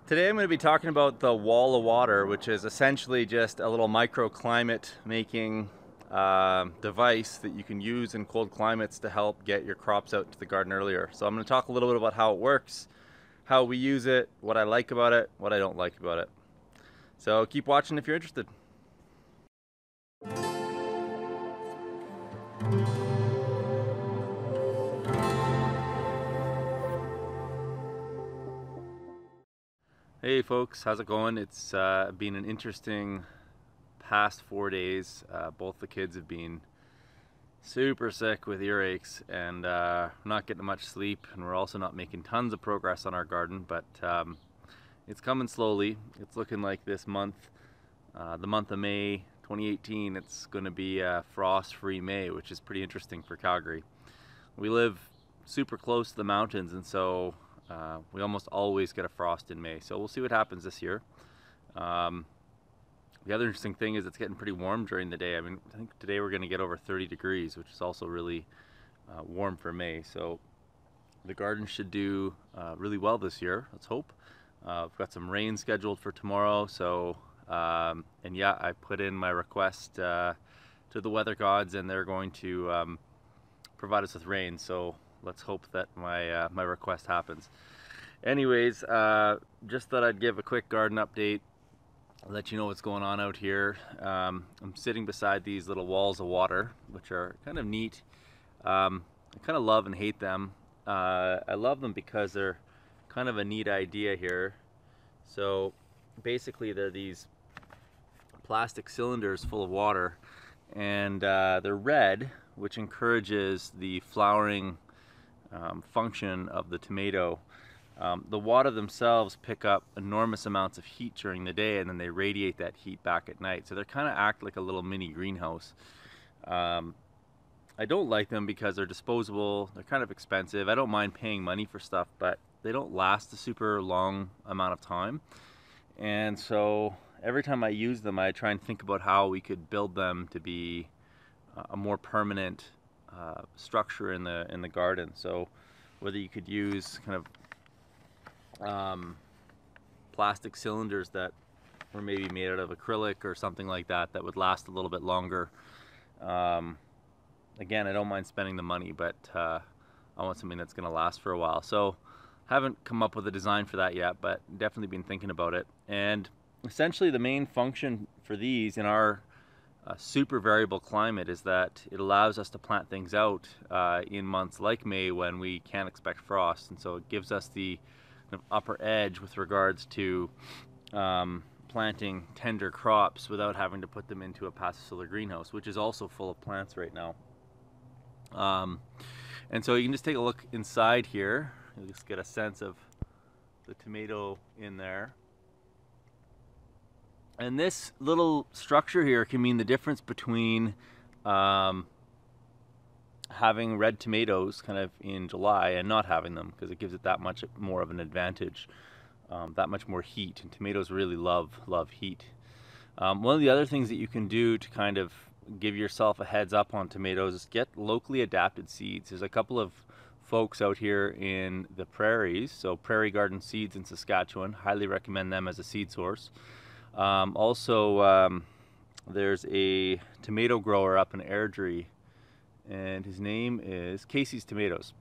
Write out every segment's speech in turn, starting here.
Today I'm going to be talking about the wall of water, which is essentially just a little microclimate making device that you can use in cold climates to help get your crops out to the garden earlier. So I'm going to talk a little bit about how it works, how we use it, what I like about it, what I don't like about it. So keep watching if you're interested. Hey folks, how's it going? It's been an interesting past 4 days. Both the kids have been super sick with earaches and not getting much sleep, and we're also not making tons of progress on our garden, but it's coming slowly. It's looking like this month, the month of May 2018, it's going to be a frost-free May, which is pretty interesting for Calgary. We live super close to the mountains, and so we almost always get a frost in May, so we'll see what happens this year. The other interesting thing is it's getting pretty warm during the day. I mean, I think today we're going to get over 30 degrees, which is also really warm for May. So the garden should do really well this year, let's hope. We've got some rain scheduled for tomorrow, so and yeah, I put in my request to the weather gods, and they're going to provide us with rain. So let's hope that my request happens. Anyways, just thought I'd give a quick garden update, let you know what's going on out here. I'm sitting beside these little walls of water, which are kind of neat. I kind of love and hate them. I love them because they're kind of a neat idea here. So basically they're these plastic cylinders full of water, and they're red, which encourages the flowering function of the tomato. The water themselves pick up enormous amounts of heat during the day, and then they radiate that heat back at night. So they kind of act like a little mini greenhouse. I don't like them because they're disposable, they're kind of expensive. I don't mind paying money for stuff, but they don't last a super long amount of time. And so every time I use them, I try and think about how we could build them to be a more permanent structure in the garden. So whether you could use kind of plastic cylinders that were maybe made out of acrylic or something like that that would last a little bit longer. Again, I don't mind spending the money, but I want something that's going to last for a while. So haven't come up with a design for that yet, but definitely been thinking about it. And essentially the main function for these in our super variable climate is that it allows us to plant things out in months like May when we can't expect frost, and so it gives us the kind of upper edge with regards to planting tender crops without having to put them into a passive solar greenhouse, which is also full of plants right now. And so you can just take a look inside here. You'll just get a sense of the tomato in there. And this little structure here can mean the difference between having red tomatoes kind of in July and not having them, because it gives it that much more of an advantage, that much more heat, and tomatoes really love heat. One of the other things that you can do to kind of give yourself a heads up on tomatoes is get locally adapted seeds. There's a couple of folks out here in the prairies, so Prairie Garden Seeds in Saskatchewan, highly recommend them as a seed source. Also, there's a tomato grower up in Airdrie, and his name is Casey's Tomatoes.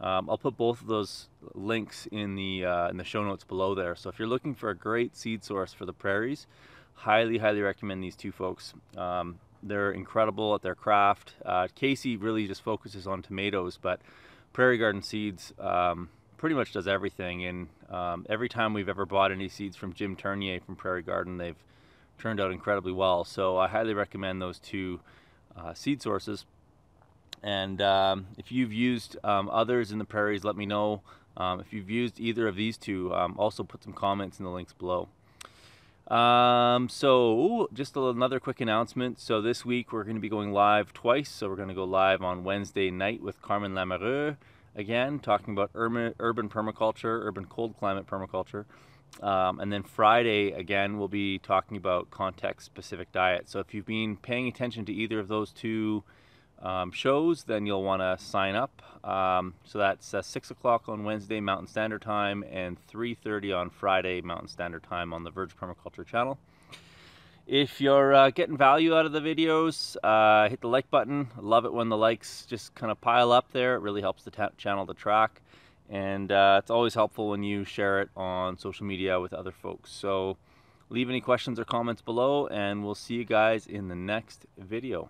I'll put both of those links in the show notes below there. So if you're looking for a great seed source for the prairies, highly recommend these two folks. They're incredible at their craft. Casey really just focuses on tomatoes, but Prairie Garden Seeds pretty much does everything. And every time we've ever bought any seeds from Jim Tournier from Prairie Garden, they've turned out incredibly well. So I highly recommend those two seed sources. And if you've used others in the prairies, let me know. If you've used either of these two, also put some comments in the links below. So just another quick announcement. So this week we're going to be going live twice. So we're going to go live on Wednesday night with Carmen Lamoureux, again talking about urban permaculture, urban cold climate permaculture. And then Friday again we'll be talking about context specific diet. So if you've been paying attention to either of those two shows, then you'll want to sign up. So that's 6 o'clock on Wednesday Mountain Standard Time and 3:30 on Friday Mountain Standard Time on the Verge Permaculture channel. If you're getting value out of the videos, hit the like button. I love it when the likes just kind of pile up there. It really helps the channel to track. And it's always helpful when you share it on social media with other folks. So leave any questions or comments below, and we'll see you guys in the next video.